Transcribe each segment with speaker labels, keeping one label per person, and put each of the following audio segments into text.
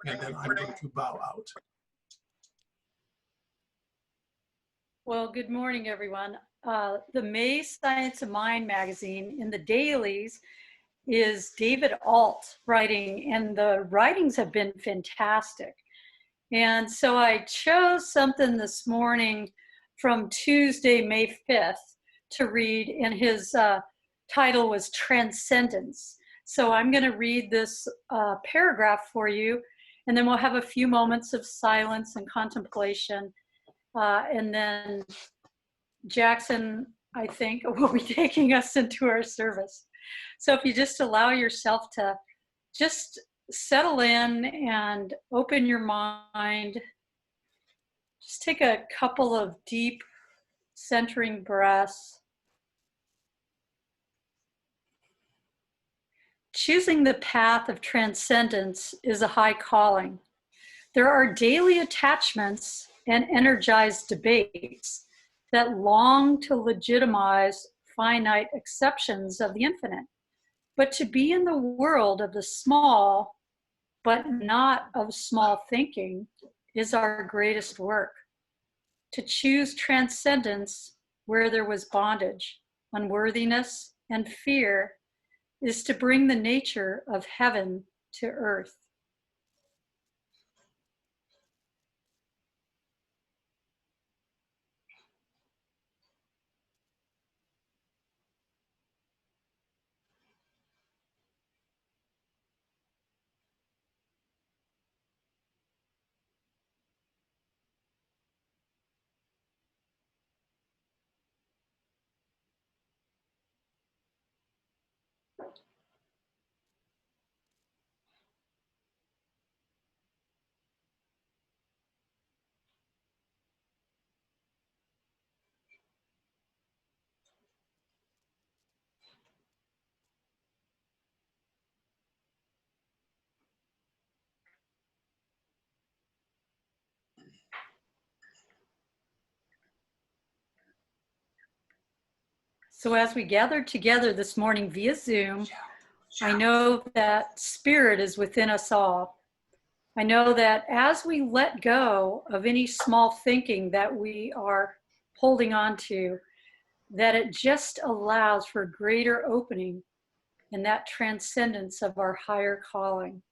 Speaker 1: and then I'm going to bow out.
Speaker 2: Well, good morning, everyone. The May Science of Mind magazine in the dailies is David Alt writing, and the writings have been fantastic. And so I chose something this morning from Tuesday, May 5th to read, and his title was Transcendence. So I'm going to read this paragraph for you, and then we'll have a few moments of silence and contemplation. And then Jackson, I think, will be taking us into our service. So if you just allow yourself to just settle in and open your mind, just take a couple of deep centering breaths. Choosing the path of transcendence is a high calling. There are daily attachments and energized debates that long to legitimize finite exceptions of the infinite. But to be in the world of the small, but not of small thinking, is our greatest work. To choose transcendence where there was bondage, unworthiness, and fear is to bring the nature of heaven to earth. So as we gathered together this morning via Zoom, I know that spirit is within us all. I know that as we let go of any small thinking that we are holding on to, that it just allows for greater opening and that transcendence of our higher calling.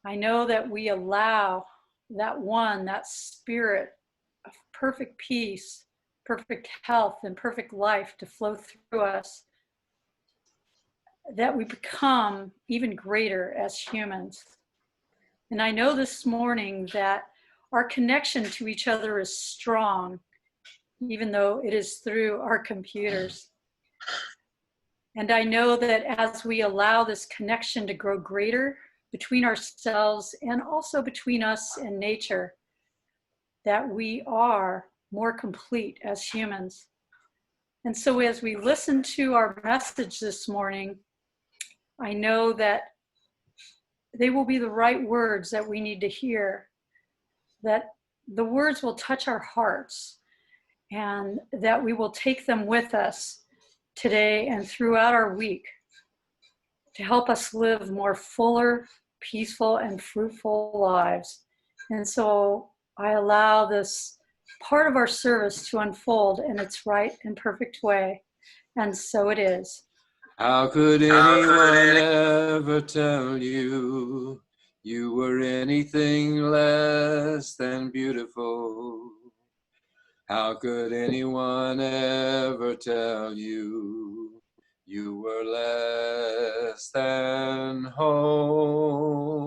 Speaker 2: I know that we allow that one, that spirit of perfect peace, perfect health, and perfect life to flow through us, that we become even greater as humans. And I know this morning that our connection to each other is strong, even though it is through our computers. And I know that as we allow this connection to grow greater between ourselves and also between us and nature, that we are more complete as humans. And so as we listen to our message this morning, I know that they will be the right words that we need to hear, that the words will touch our hearts, and that we will take them with us today and throughout our week to help us live more fuller, peaceful, and fruitful lives. And so I allow this part of our service to unfold in its right and perfect way. And so it is.
Speaker 3: How could anyone ever tell you you were anything less than beautiful? How could anyone ever tell you you were less than whole?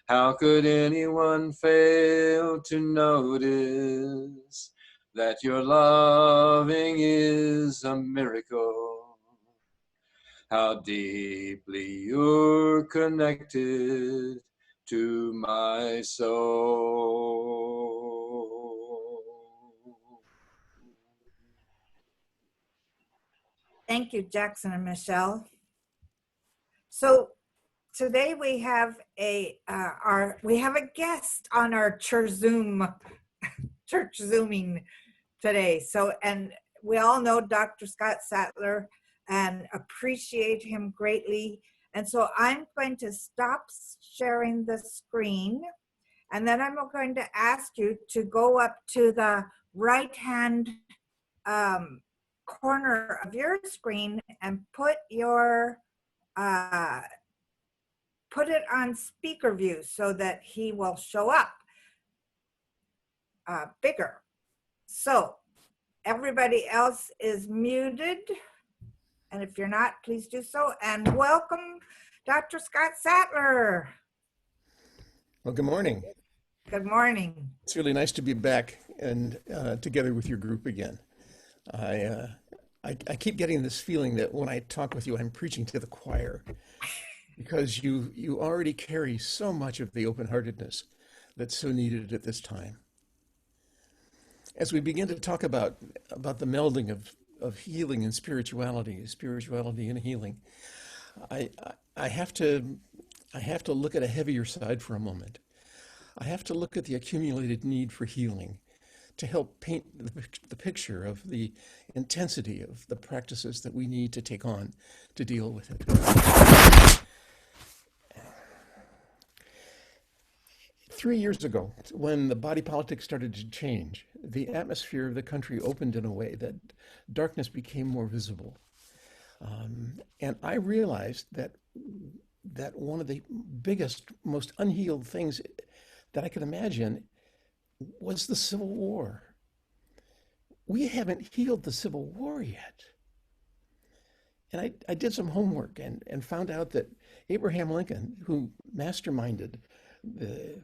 Speaker 3: How could anyone fail to notice that your loving is a miracle? How deeply you're connected to my soul.
Speaker 4: Thank you, Jackson and Michelle. So today we have a guest on our church Zooming today. So, and we all know Dr. Scott Sattler and appreciate him greatly. And so I'm going to stop sharing the screen, and then I'm going to ask you to go up to the right-hand corner of your screen and put your put it on speaker view so that he will show up bigger. So everybody else is muted. And if you're not, please do so. And welcome, Dr. Scott Sattler.
Speaker 1: Well, good morning.
Speaker 4: Good morning.
Speaker 1: It's really nice to be back and together with your group again. I keep getting this feeling that when I talk with you, I'm preaching to the choir, because you already carry so much of the open-heartedness that's so needed at this time. As we begin to talk about the melding of healing and spirituality and healing, I have to look at a heavier side for a moment. I have to look at the accumulated need for healing to help paint the picture of the intensity of the practices that we need to take on to deal with it. 3 years ago, when the body politic started to change, the atmosphere of the country opened in a way that darkness became more visible. And I realized that one of the biggest, most unhealed things that I could imagine was the Civil War. We haven't healed the Civil War yet. And I did some homework and found out that Abraham Lincoln, who masterminded the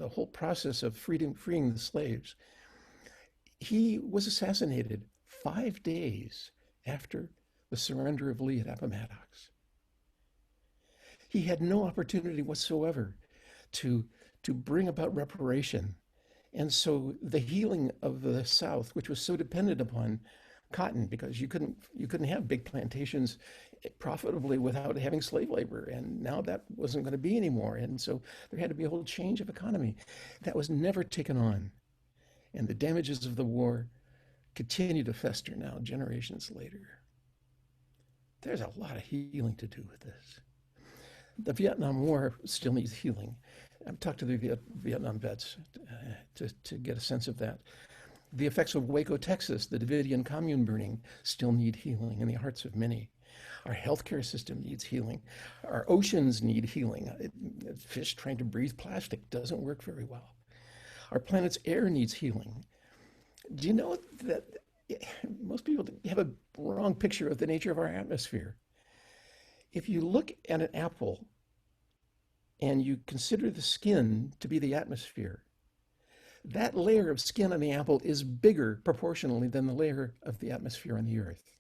Speaker 1: whole process of freeing the slaves, he was assassinated 5 days after the surrender of Lee at Appomattox. He had no opportunity whatsoever to bring about reparation. And so the healing of the South, which was so dependent upon cotton, because you couldn't have big plantations profitably without having slave labor, and now that wasn't going to be anymore, and so there had to be a whole change of economy that was never taken on, and the damages of the war continue to fester now generations later. There's a lot of healing to do with this. The Vietnam War still needs healing. I've talked to the Vietnam vets to get a sense of that. The effects of Waco, Texas, the Davidian commune burning, still need healing in the hearts of many. Our healthcare system needs healing. Our oceans need healing. Fish trying to breathe plastic doesn't work very well. Our planet's air needs healing. Do you know that most people have a wrong picture of the nature of our atmosphere? If you look at an apple and you consider the skin to be the atmosphere, that layer of skin on the apple is bigger proportionally than the layer of the atmosphere on the earth.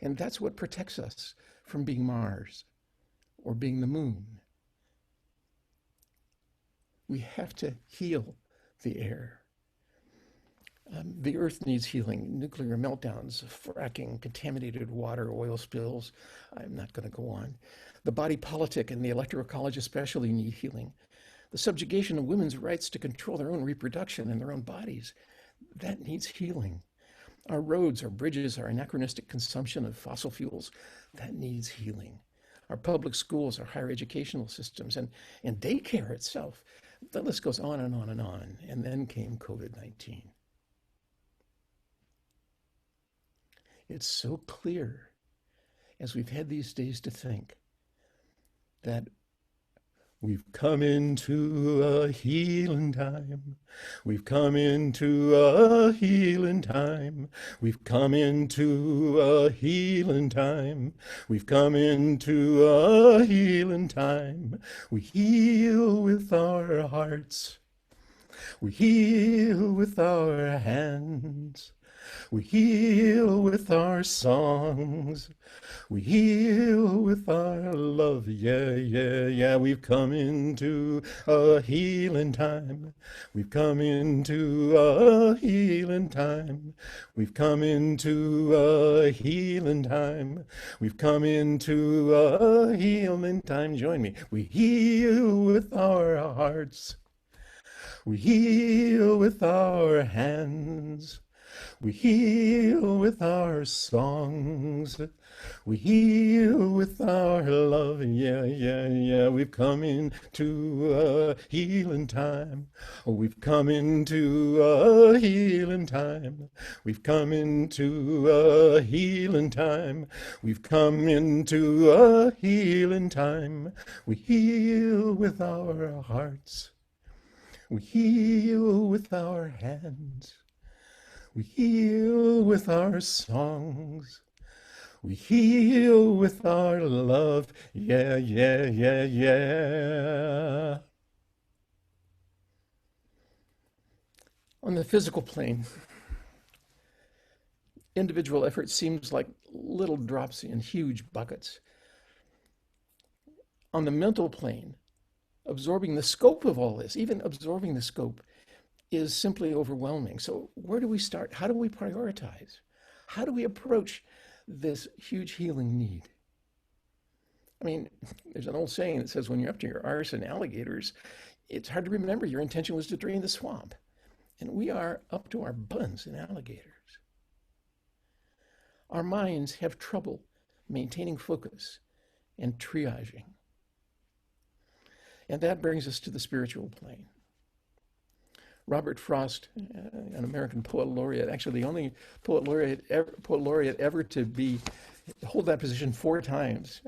Speaker 1: And that's what protects us from being Mars or being the moon. We have to heal the air. The earth needs healing. Nuclear meltdowns, fracking, contaminated water, oil spills. I'm not going to go on. The body politic and the electoral college especially need healing. The subjugation of women's rights to control their own reproduction and their own bodies, that needs healing. Our roads, our bridges, our anachronistic consumption of fossil fuels, that needs healing. Our public schools, our higher educational systems, and daycare itself. The list goes on and on and on. And then came COVID-19. It's so clear, as we've had these days to think, that we've come into a healing time. We've come into a healing time. We've come into a healing time. We've come into a healing time. We heal with our hearts. We heal with our hands. We heal with our songs. We heal with our love. Yeah, yeah, yeah. We've come into a healing time. We've come into a healing time. We've come into a healing time. We've come into a healing time. Join me. We heal with our hearts. We heal with our hands. We heal with our songs. We heal with our love. Yeah, yeah, yeah. We've come into a healing time. We've come into a healing time. We've come into a healing time. We've come into a healing time. We heal with our hearts. We heal with our hands. We heal with our songs. We heal with our love. Yeah, yeah, yeah, yeah. On the physical plane, individual effort seems like little drops in huge buckets. On the mental plane, absorbing the scope of all this, even absorbing the scope, is simply overwhelming. So where do we start? How do we prioritize? How do we approach this huge healing need? I mean, there's an old saying that says when you're up to your arse in alligators, it's hard to remember your intention was to drain the swamp. And we are up to our buns in alligators. Our minds have trouble maintaining focus and triaging. And that brings us to the spiritual plane. Robert Frost, an American poet laureate, actually the only poet laureate ever to hold that position 4 times.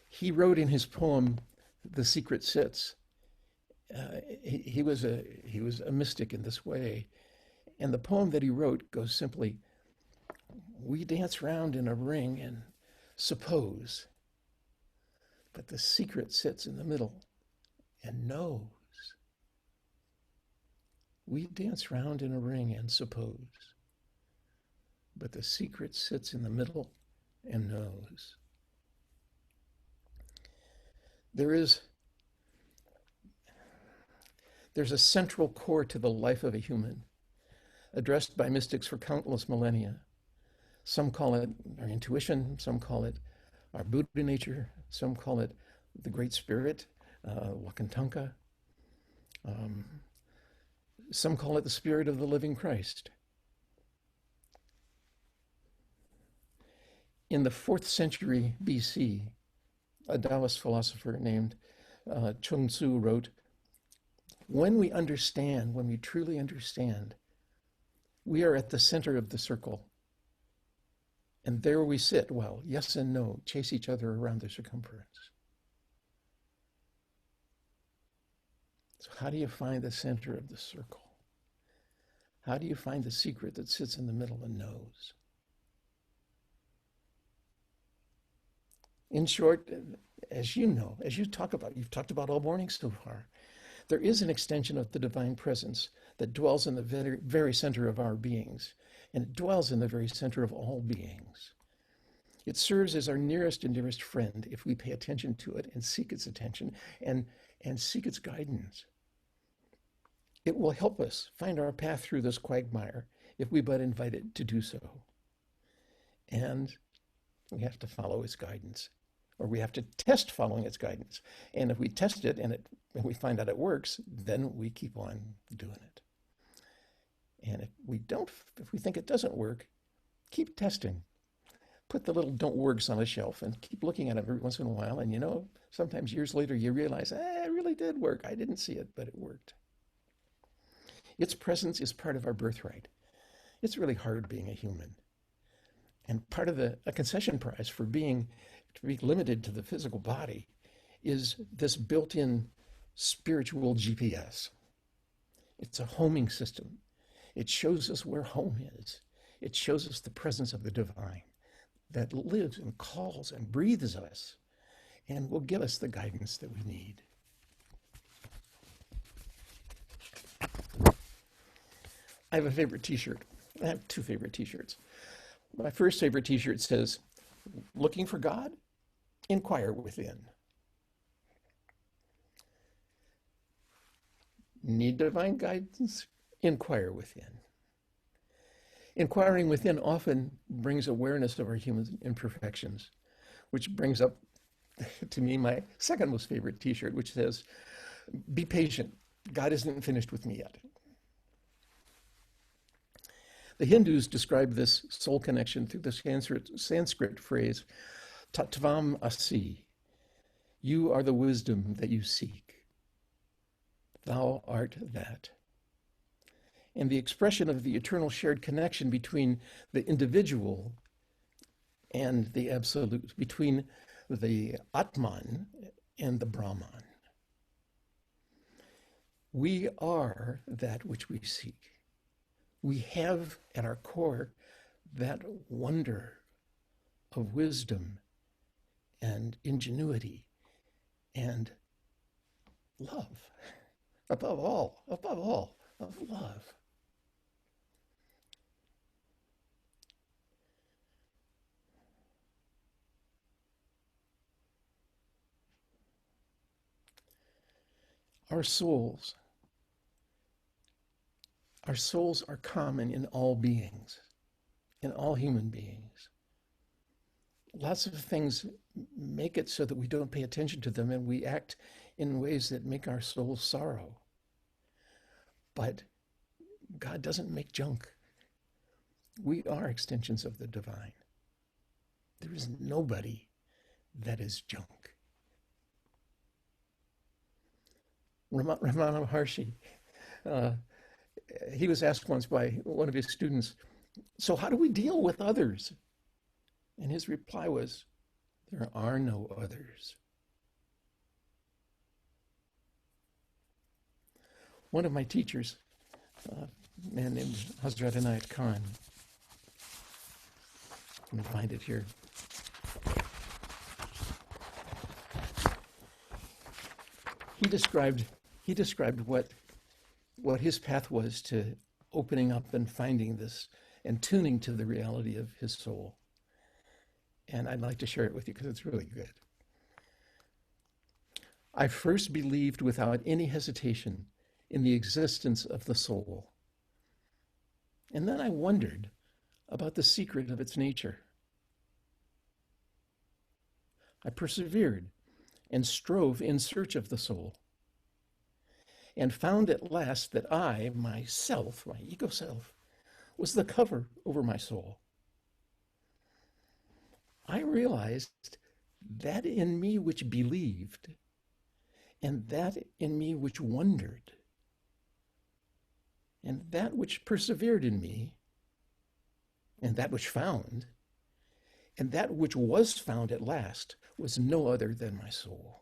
Speaker 1: He wrote in his poem, "The Secret Sits." He was a mystic in this way, and the poem that he wrote goes simply, "We dance round in a ring and suppose. But the secret sits in the middle and knows." We dance round in a ring and suppose. But the secret sits in the middle and knows. There's a central core to the life of a human, addressed by mystics for countless millennia. Some call it our intuition, some call it our Buddha nature, some call it the Great Spirit, Wakantanka. Some call it the Spirit of the Living Christ. In the 4th century BC, a Taoist philosopher named Chung Tzu wrote, when we truly understand, we are at the center of the circle. And there we sit, while yes and no chase each other around the circumference. So how do you find the center of the circle? How do you find the secret that sits in the middle and knows? In short, as you know, as you've talked about all morning so far, there is an extension of the divine presence that dwells in the very, very center of our beings, and it dwells in the very center of all beings. It serves as our nearest and dearest friend if we pay attention to it and seek its attention and seek its guidance. It will help us find our path through this quagmire if we but invite it to do so. And we have to follow its guidance, or we have to test following its guidance. And if we test it and we find out it works, then we keep on doing it. And if we think it doesn't work, keep testing. Put the little don't works on a shelf and keep looking at them every once in a while. And sometimes years later you realize, it really did work. I didn't see it, but it worked. Its presence is part of our birthright. It's really hard being a human. And part of a concession prize for to be limited to the physical body is this built-in spiritual GPS. It's a homing system. It shows us where home is. It shows us the presence of the divine that lives and calls and breathes us and will give us the guidance that we need. I have a favorite t-shirt. I have 2 favorite t-shirts. My first favorite t-shirt says, "Looking for God? Inquire within." Need divine guidance? Inquire within. Inquiring within often brings awareness of our human imperfections, which brings up to me my second most favorite t-shirt, which says, Be patient. God isn't finished with me yet. The Hindus describe this soul connection through the Sanskrit phrase, Tattvam Asi. You are the wisdom that you seek. Thou art that. And the expression of the eternal shared connection between the individual and the absolute, between the Atman and the Brahman. We are that which we seek. We have at our core that wonder of wisdom and ingenuity and love. Above all, of love. Our souls are common in all beings, in all human beings. Lots of things make it so that we don't pay attention to them and we act in ways that make our souls sorrow. But God doesn't make junk. We are extensions of the divine. There is nobody that is junk. Ramana Maharshi, he was asked once by one of his students, so how do we deal with others? And his reply was, there are no others. One of my teachers, a man named Hazrat Inayat Khan, let me find it here. He described what his path was to opening up and finding this and tuning to the reality of his soul. And I'd like to share it with you because it's really good. I first believed without any hesitation in the existence of the soul. And then I wondered about the secret of its nature. I persevered and strove in search of the soul, and found at last that I, myself, my ego self, was the cover over my soul. I realized that in me which believed, and that in me which wondered, and that which persevered in me, and that which found, and that which was found at last was no other than my soul.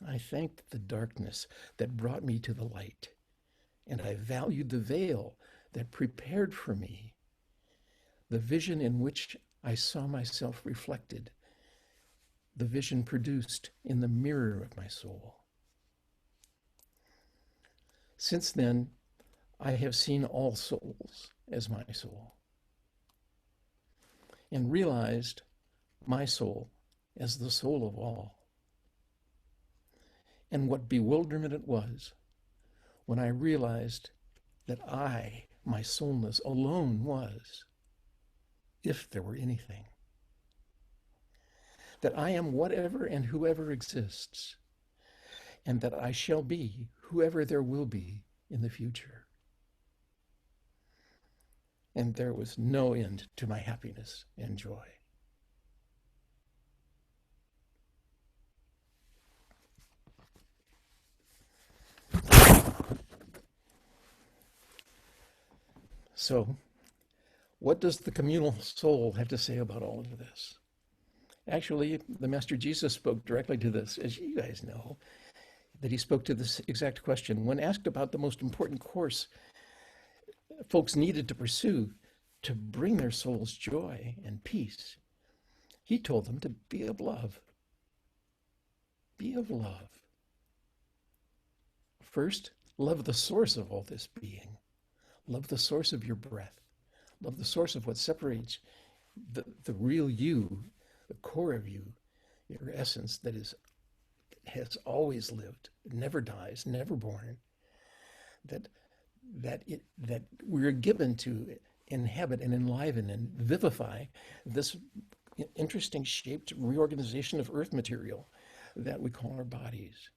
Speaker 1: I thanked the darkness that brought me to the light, and I valued the veil that prepared for me the vision in which I saw myself reflected, the vision produced in the mirror of my soul. Since then, I have seen all souls as my soul, and realized my soul as the soul of all. And what bewilderment it was when I realized that I, my soulness alone was, if there were anything, that I am whatever and whoever exists, and that I shall be whoever there will be in the future. And there was no end to my happiness and joy. So, what does the communal soul have to say about all of this? Actually, the Master Jesus spoke directly to this, as you guys know, that he spoke to this exact question. When asked about the most important course folks needed to pursue to bring their souls joy and peace, he told them to be of love. Be of love. First, love the source of all this being. Love the source of your breath. Love the source of what separates the real you, the core of you, your essence that has always lived, never dies, never born. That we're given to inhabit and enliven and vivify this interesting shaped reorganization of earth material that we call our bodies.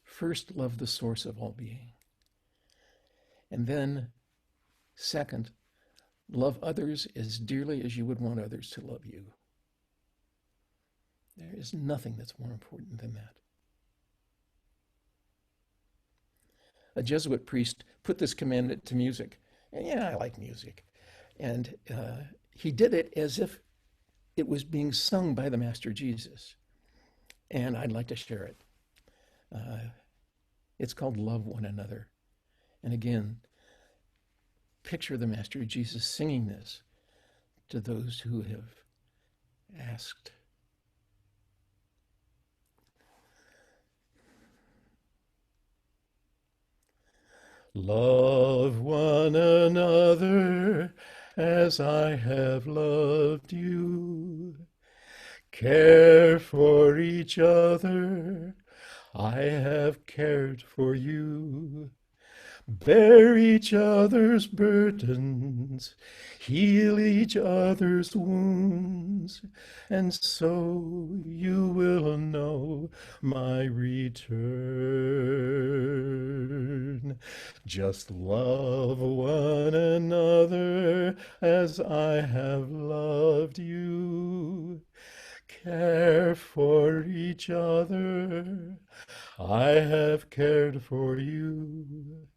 Speaker 1: First, love the source of all being. And then, second, love others as dearly as you would want others to love you. There is nothing that's more important than that. A Jesuit priest put this commandment to music. And yeah, I like music. And he did it as if it was being sung by the Master Jesus. And I'd like to share it. It's called Love One Another. And again, picture the Master Jesus singing this to those who have asked. Love one another as I have loved you. Care for each other, I have cared for you. Bear each other's burdens, heal each other's wounds, and so you will know my return. Just love one another as I have loved you. Care for each other, I have cared for you.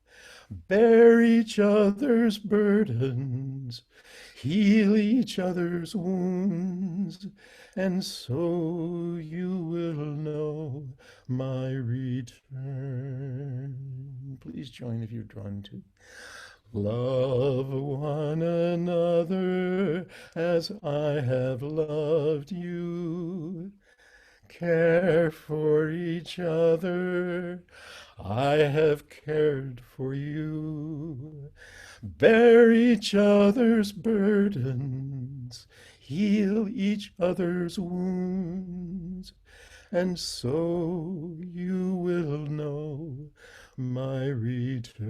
Speaker 1: Bear each other's burdens, heal each other's wounds, and so you will know my return. Please join if you're drawn to. Love one another as I have loved you. Care for each other, I have cared for you. Bear each other's burdens, heal each other's wounds, and so you will know my return.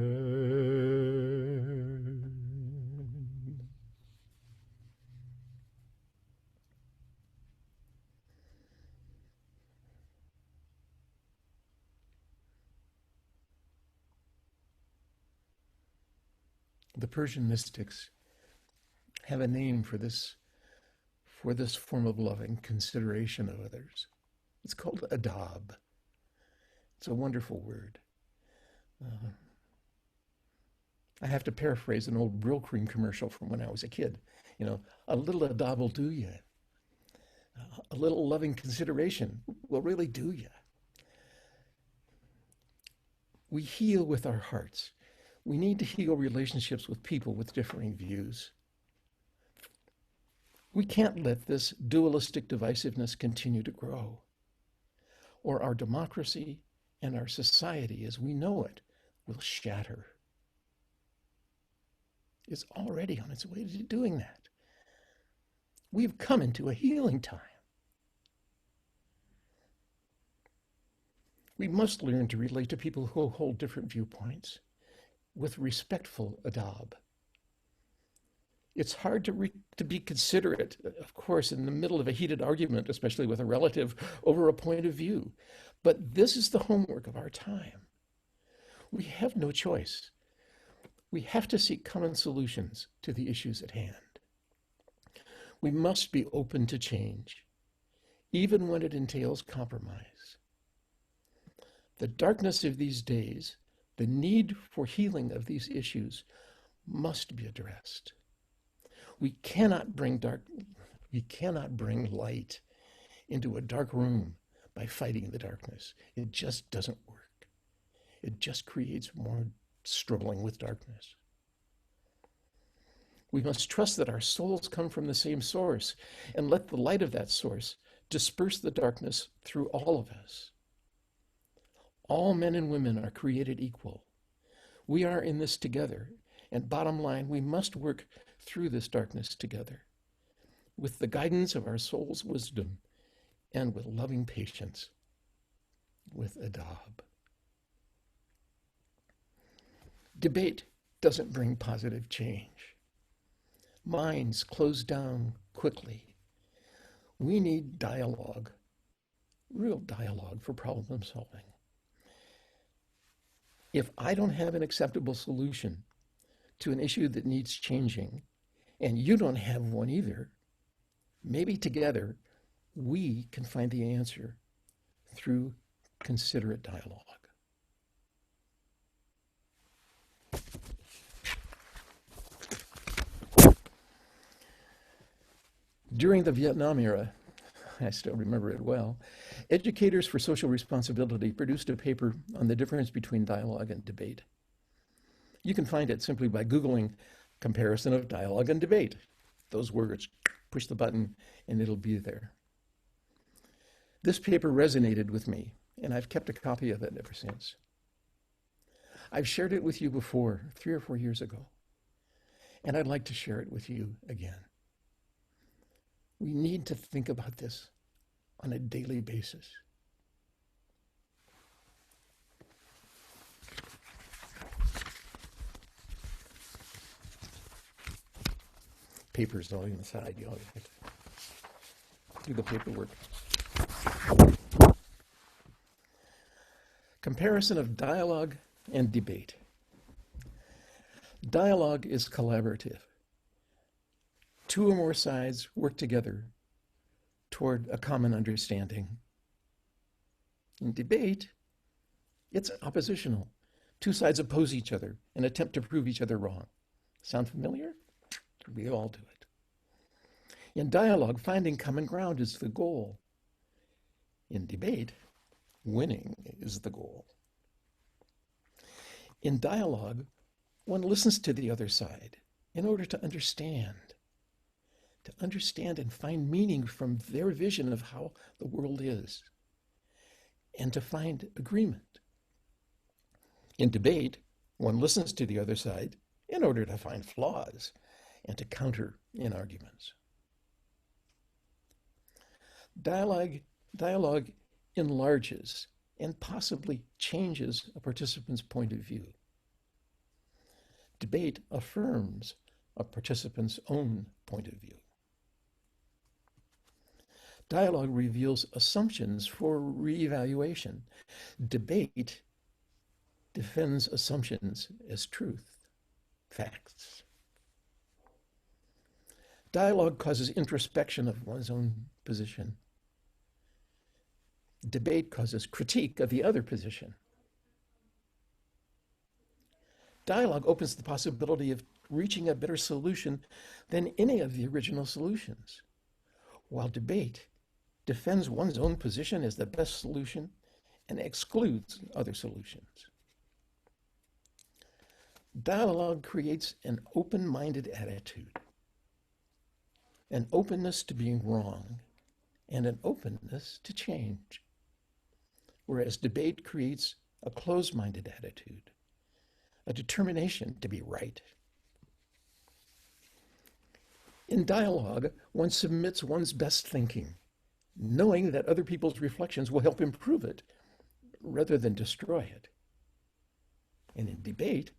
Speaker 1: The Persian mystics have a name for this form of loving consideration of others. It's called adab. It's a wonderful word. I have to paraphrase an old Brill Cream commercial from when I was a kid. You know, a little adab will do you. A little loving consideration will really do you. We heal with our hearts. We need to heal relationships with people with differing views. We can't let this dualistic divisiveness continue to grow, or our democracy and our society as we know it will shatter. It's already on its way to doing that. We've come into a healing time. We must learn to relate to people who hold different viewpoints with respectful adab. It's hard to be considerate, of course, in the middle of a heated argument, especially with a relative, over a point of view. But this is the homework of our time. We have no choice. We have to seek common solutions to the issues at hand. We must be open to change, even when it entails compromise. The darkness of these days, the need for healing of these issues, must be addressed. We cannot bring light into a dark room by fighting the darkness. It just doesn't work. It just creates more struggling with darkness. We must trust that our souls come from the same source and let the light of that source disperse the darkness through all of us. All men and women are created equal. We are in this together, and bottom line, we must work through this darkness together with the guidance of our soul's wisdom and with loving patience, with adab. Debate doesn't bring positive change. Minds close down quickly, We need dialogue, real dialogue for problem solving. If I don't have an acceptable solution to an issue that needs changing, and you don't have one either, maybe together we can find the answer through considerate dialogue. During the Vietnam era, I still remember it well, Educators for Social Responsibility produced a paper on the difference between dialogue and debate. You can find it simply by Googling comparison of dialogue and debate. Those words, push the button and it'll be there. This paper resonated with me, and I've kept a copy of it ever since. I've shared it with you before, 3 or 4 years ago, and I'd like to share it with you again. We need to think about this on a daily basis. Papers all on the side, you all have to do the paperwork. Comparison of dialogue and debate. Dialogue is collaborative. 2 or more sides work together toward a common understanding. In debate, it's oppositional. 2 sides oppose each other and attempt to prove each other wrong. Sound familiar? We all do it. In dialogue, finding common ground is the goal. In debate, winning is the goal. In dialogue, one listens to the other side in order to understand and find meaning from their vision of how the world is, and to find agreement. In debate, one listens to the other side in order to find flaws and to counter in arguments. Dialogue enlarges and possibly changes a participant's point of view. Debate affirms a participant's own point of view. Dialogue reveals assumptions for reevaluation. Debate defends assumptions as truth, facts. Dialogue causes introspection of one's own position. Debate causes critique of the other position. Dialogue opens the possibility of reaching a better solution than any of the original solutions, while debate defends one's own position as the best solution and excludes other solutions. Dialogue creates an open-minded attitude, an openness to being wrong, and an openness to change, whereas debate creates a closed-minded attitude, a determination to be right. In dialogue, one submits one's best thinking, knowing that other people's reflections will help improve it rather than destroy it. And in debate,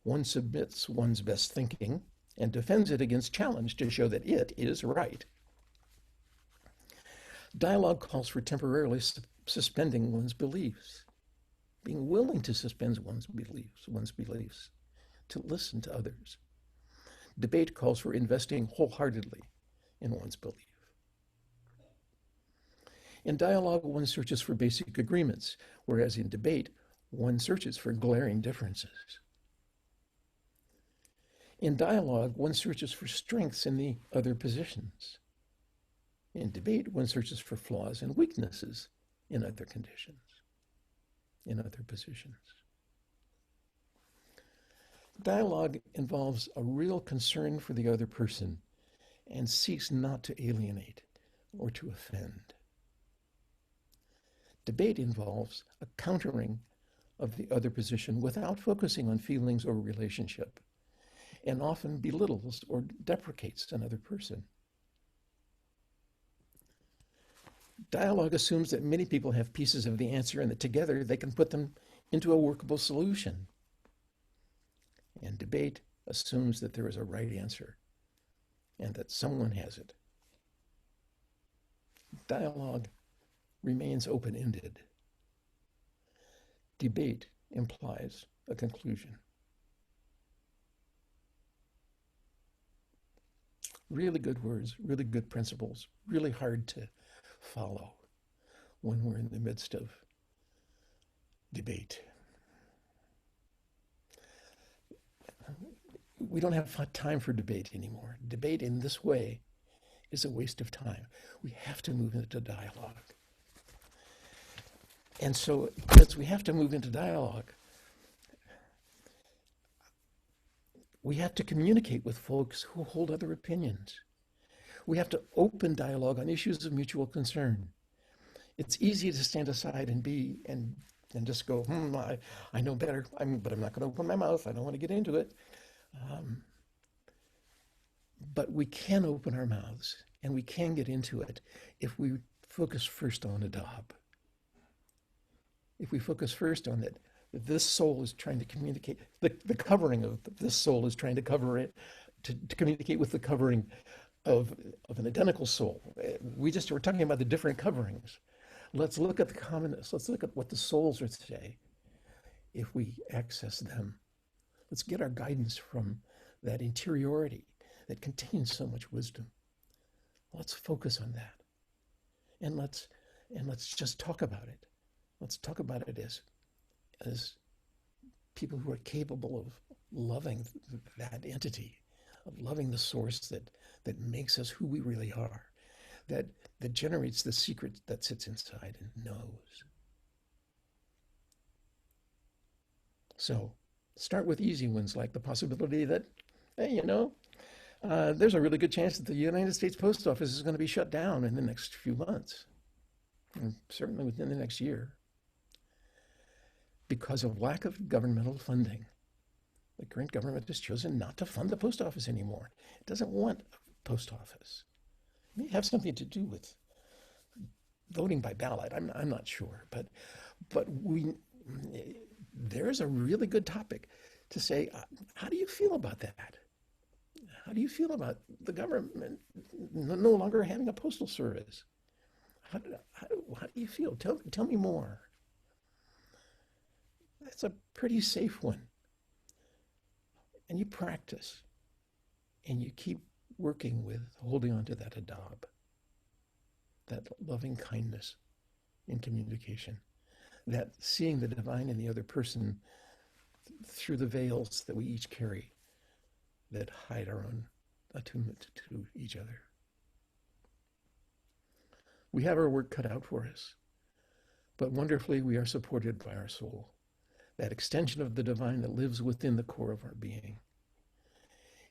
Speaker 1: one submits one's best thinking and defends it against challenge to show that it is right. Dialogue calls for temporarily suspending one's beliefs, being willing to suspend one's beliefs, to listen to others. Debate calls for investing wholeheartedly in one's belief. In dialogue, one searches for basic agreements, whereas in debate, one searches for glaring differences. In dialogue, one searches for strengths in the other positions. In debate, one searches for flaws and weaknesses in other conditions, in other positions. Dialogue involves a real concern for the other person and seeks not to alienate or to offend. Debate involves a countering of the other position without focusing on feelings or relationship, and often belittles or deprecates another person. Dialogue assumes that many people have pieces of the answer and that together they can put them into a workable solution. And debate assumes that there is a right answer and that someone has it. Dialogue remains open-ended. Debate implies a conclusion. Really good words, really good principles, really hard to follow when we're in the midst of debate. We don't have time for debate anymore. Debate in this way is a waste of time. We have to move into dialogue. And so, as we have to move into dialogue, we have to communicate with folks who hold other opinions. We have to open dialogue on issues of mutual concern. It's easy to stand aside and just go, I know better, but I'm not going to open my mouth. I don't want to get into it. But we can open our mouths and we can get into it if we focus first on Adab. If we focus first on that this soul is trying to communicate, the covering of this soul is trying to cover it, to communicate with the covering of an identical soul. We're talking about the different coverings. Let's look at the commonness. Let's look at what the souls are today. If we access them, let's get our guidance from that interiority that contains so much wisdom. Let's focus on that. And let's just talk about it. Let's talk about it as people who are capable of loving that entity, of loving the source that makes us who we really are, that generates the secret that sits inside and knows. So start with easy ones, like the possibility that, hey, there's a really good chance that the United States Post Office is going to be shut down in the next few months, and certainly within the next year, because of lack of governmental funding. The current government has chosen not to fund the post office anymore. It doesn't want a post office. It may have something to do with voting by ballot. I'm not sure, but there's a really good topic to say, how do you feel about that? How do you feel about the government no longer having a postal service? How do you feel? Tell me more. That's a pretty safe one. And you practice, and you keep working with holding on to that adab, that loving kindness in communication, that seeing the divine in the other person through the veils that we each carry that hide our own attunement to each other. We have our work cut out for us, but wonderfully we are supported by our soul, that extension of the divine that lives within the core of our being.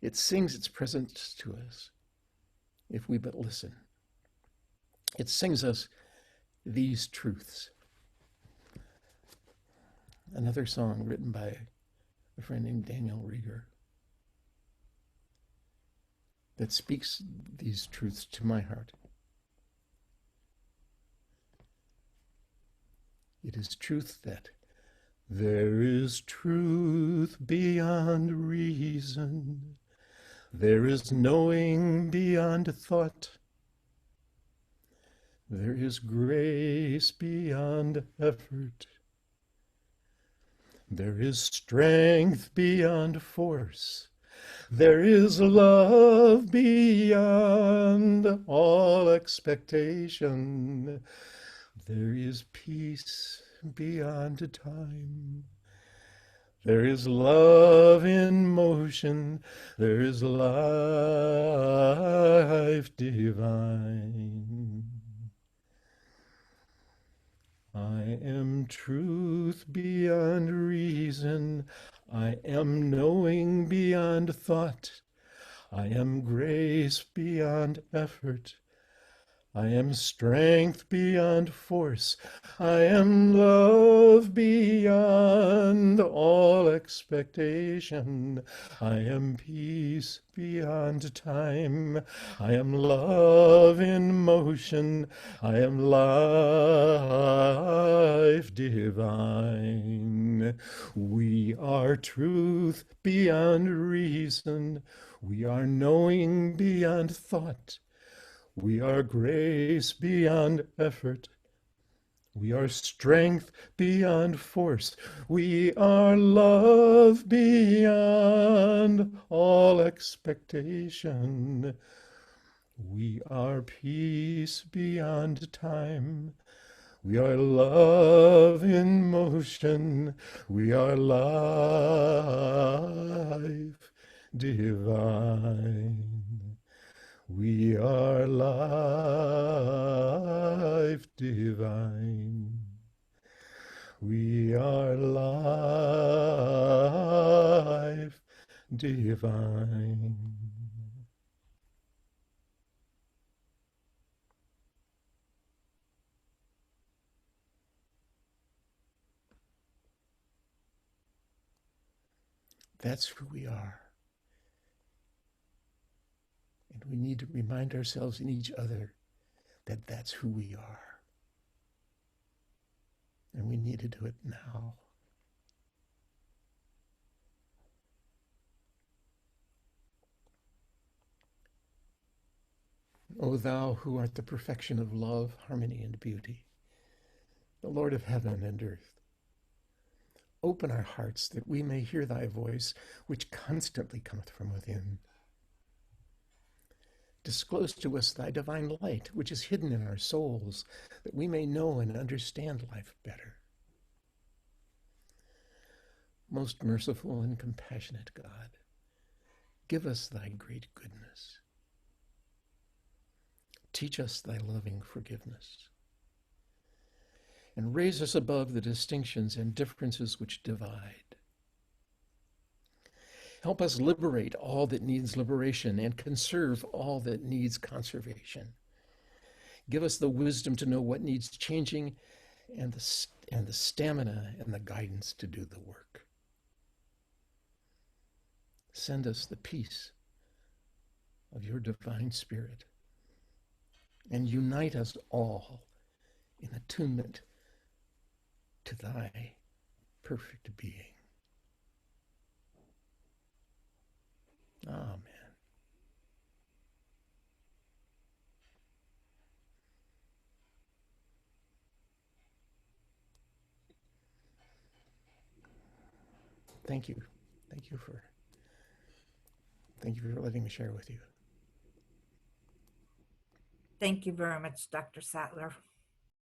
Speaker 1: It sings its presence to us if we but listen. It sings us these truths. Another song written by a friend named Daniel Rieger that speaks these truths to my heart. It is truth that there is truth beyond reason. There is knowing beyond thought. There is grace beyond effort. There is strength beyond force. There is love beyond all expectation. There is peace beyond time. There is love in motion. There is life divine. I am truth beyond reason. I am knowing beyond thought. I am grace beyond effort. I am strength beyond force. I am love beyond all expectation. I am peace beyond time. I am love in motion. I am life divine. We are truth beyond reason. We are knowing beyond thought. We are grace beyond effort. We are strength beyond force. We are love beyond all expectation. We are peace beyond time. We are love in motion. We are life divine. We are life divine. We are life divine. That's who we are. And we need to remind ourselves and each other that that's who we are. And we need to do it now. O thou who art the perfection of love, harmony, and beauty, the Lord of heaven and earth, open our hearts that we may hear thy voice, which constantly cometh from within. Disclose to us thy divine light, which is hidden in our souls, that we may know and understand life better. Most merciful and compassionate God, give us thy great goodness. Teach us thy loving forgiveness. And raise us above the distinctions and differences which divide. Help us liberate all that needs liberation and conserve all that needs conservation. Give us the wisdom to know what needs changing and the stamina and the guidance to do the work. Send us the peace of your divine spirit and unite us all in attunement to thy perfect being. Amen. Thank you. Thank you for letting me share with you.
Speaker 4: Thank you very much, Dr. Sattler.